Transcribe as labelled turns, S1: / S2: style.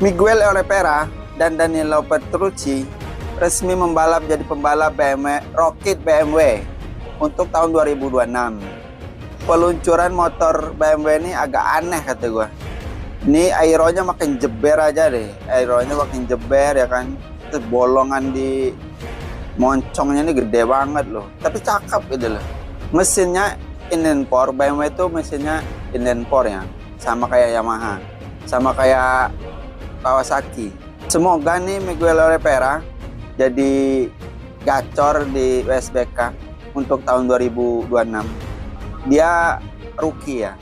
S1: Miguel Oliveira dan Danilo Petrucci resmi membalap jadi pembalap BMW Rocket BMW untuk tahun 2026. Peluncuran motor BMW ini agak aneh kata gue. Ini aeronya makin jeber aja deh, aeronya makin jeber ya kan. Terus bolongan di moncongnya ini gede banget loh, tapi cakep gitu loh. Mesinnya inline-4, BMW itu mesinnya inline-4 ya, sama kayak Yamaha, sama kayak Kawasaki. Semoga nih Miguel Oliveira jadi gacor di WSBK untuk tahun 2026. Dia rookie ya,